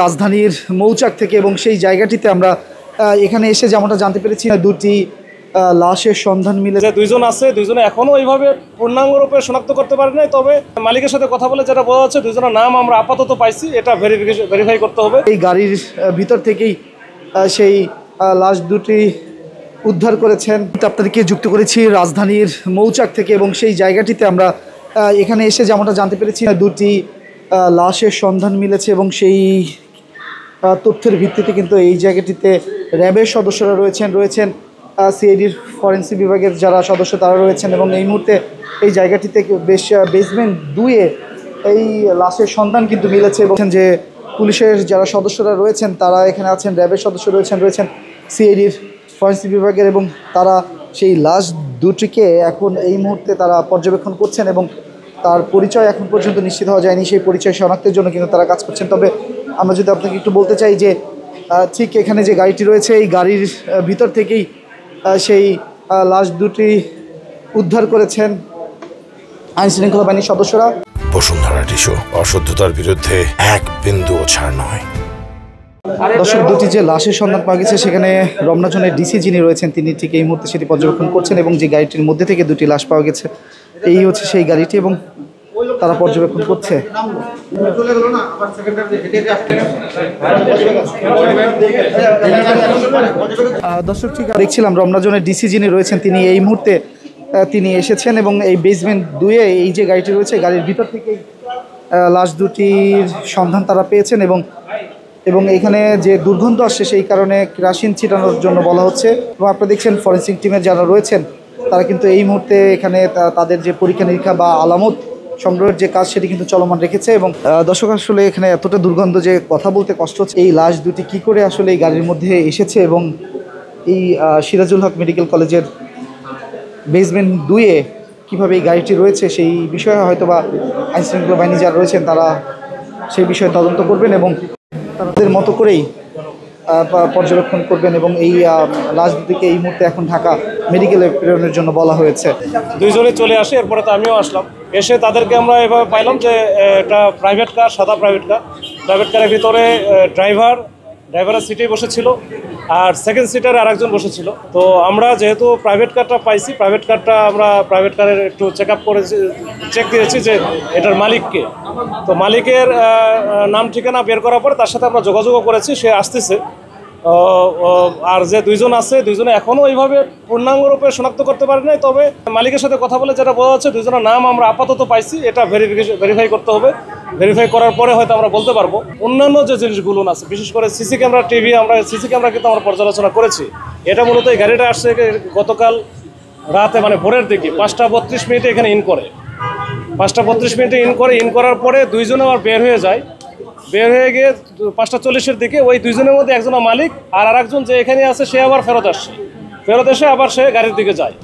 রাজধানীর মৌচাক থেকে এবং সেই জায়গাটিতে আমরা এখানে এসে যেমনটা জানতে পেরেছি দুটি লাশের সন্ধান মিলেছে। দুইজন আছে, দুইজনে এখনো ওইভাবে পূর্ণাঙ্গরূপে শনাক্ত করতে পারি নাই, তবে মালিকের সাথে কথা বলে যেটা বোঝা যাচ্ছে দুইজনের নাম আমরা আপাতত পাইছি, এটা ভেরিফাই করতে হবে। এই গাড়ির ভিতর থেকেই সেই লাশ দুটি উদ্ধার করেছেন। আপনাদেরকে যুক্ত করেছি রাজধানীর মৌচাক থেকে এবং সেই জায়গাটিতে আমরা এখানে এসে যেমনটা জানতে পেরেছি দুটি লাশের সন্ধান মিলেছে এবং সেই তথ্যের ভিত্তিতে কিন্তু এই জায়গাটিতে র্যাবের সদস্যরা রয়েছেন সিআইডির ফরেন্সিক বিভাগের যারা সদস্য তারা রয়েছেন এবং এই মুহূর্তে এই জায়গাটিতে বেসমেন্ট 2-এ এই লাশের সন্ধান কিন্তু মিলেছে এবং যে পুলিশের যারা সদস্যরা রয়েছেন তারা এখানে আছেন, র্যাবের সদস্য রয়েছেন সিআইডির ফরেন্সিক বিভাগের এবং তারা সেই লাশ দুটিকে এখন এই মুহূর্তে তারা পর্যবেক্ষণ করছেন এবং তার পরিচয় এখন পর্যন্ত নিশ্চিত হওয়া যায়নি। সেই পরিচয় শনাক্তের জন্য কিন্তু তারা কাজ করছেন। তবে আমরা যদি আপনাকে একটু বলতে চাই যে ঠিক এখানে যে গাড়িটি রয়েছে এই গাড়ির ভিতর থেকেই সেই লাশ দুটি উদ্ধার করেছেন আইনশৃঙ্খলা বাহিনীর সদস্যরা। বসুন্ধরা টিস্যু, অশুদ্ধতার বিরুদ্ধে এক বিন্দুও ছাড় নয়। দর্শক, দুটি যে লাশের সন্ধান পাওয়া গেছে সেখানে রমনা জোনের ডিসি যিনি রয়েছেন তিনি ঠিক এই মুহূর্তে সেটি পর্যবেক্ষণ করছেন এবং যে গাড়িটির মধ্যে থেকে দুটি লাশ পাওয়া গেছে এই হচ্ছে সেই গাড়িটি এবং তারা পর্যবেক্ষণ করছে। দর্শক, ঠিক দেখছিলাম রমনা জোনের ডিসি যিনি রয়েছেন তিনি এই মুহূর্তে তিনি এসেছেন এবং এই বেসমেন্ট 2-এ এই যে গাড়িটি রয়েছে গাড়ির ভিতর থেকেই লাশ দুটির সন্ধান তারা পেয়েছেন এবং এখানে যে দুর্গন্ধ আসছে সেই কারণে কেরোসিন ছিটানোর জন্য বলা হচ্ছে এবং আপনারা দেখছেন ফরেন্সিক টিমের যারা রয়েছেন তারা কিন্তু এই মুহূর্তে এখানে তাদের যে পরীক্ষা নিরীক্ষা বা আলামত সংগ্রহের যে কাজ সেটি কিন্তু চলমান রেখেছে। এবং দর্শক, আসলে এখানে এতটা দুর্গন্ধ যে কথা বলতে কষ্ট হচ্ছে। এই লাশ দুটি কি করে আসলে এই গাড়ির মধ্যে এসেছে এবং এই সিরাজুল হক মেডিকেল কলেজের বেসমেন্ট 2-এ কীভাবে এই গাড়িটি রয়েছে সেই বিষয়ে হয়তো বা আইনশৃঙ্খলা বাহিনী যারা রয়েছেন তারা সেই বিষয়ে তদন্ত করবেন এবং তাদের মতো করেই পর্যবেক্ষণ করবেন এবং এই লাশ দুটিকে এই মুহূর্তে এখন ঢাকা মেডিকেলে প্রেরণের জন্য বলা হয়েছে। দুইজনে চলে আসে, এরপরে তো আমিও আসলাম। এসে তাদেরকে আমরা এভাবে পাইলাম যে একটা প্রাইভেট কার, সাদা প্রাইভেট কারের ভিতরে ড্রাইভারের সিটেই বসেছিল আর সেকেন্ড সিটারে আরেকজন বসেছিল। তো আমরা যেহেতু প্রাইভেট কারটা পাইছি, আমরা প্রাইভেট কারের একটু চেক দিয়েছি যে এটার মালিককে। তো মালিকের নাম ঠিকানা বের করার পরে তার সাথে আমরা যোগাযোগও করেছি, সে আসতেছে। আর যে দুইজন আছে দুইজনে এখনও ওইভাবে পূর্ণাঙ্গরূপে শনাক্ত করতে পারি নাই, তবে মালিকের সাথে কথা বলে যেটা বোঝা যাচ্ছে দুইজনের নাম আমরা আপাতত পাইছি, এটা ভেরিফাই করতে হবে। ভেরিফাই করার পরে হয়তো আমরা বলতে পারবো। অন্যান্য যে জিনিসগুলো আছে, বিশেষ করে সিসি ক্যামেরা, সিসি ক্যামেরা কিন্তু আমরা পর্যালোচনা করেছি। এটা মূলত এই গাড়িটা আসছে গতকাল রাতে, মানে ভোরের দিকে 5টা 32 এখানে ইন করে। 5টা 32 ইন করার পরে দুইজনে আবার বের হয়ে যায়। বের হয়ে গিয়ে 5টা 40 দিকে ওই দুইজনের মধ্যে একজন মালিক আর আরেকজন যে এখানে আছে সে আবার ফেরত এসে আবার সে গাড়ির দিকে যায়।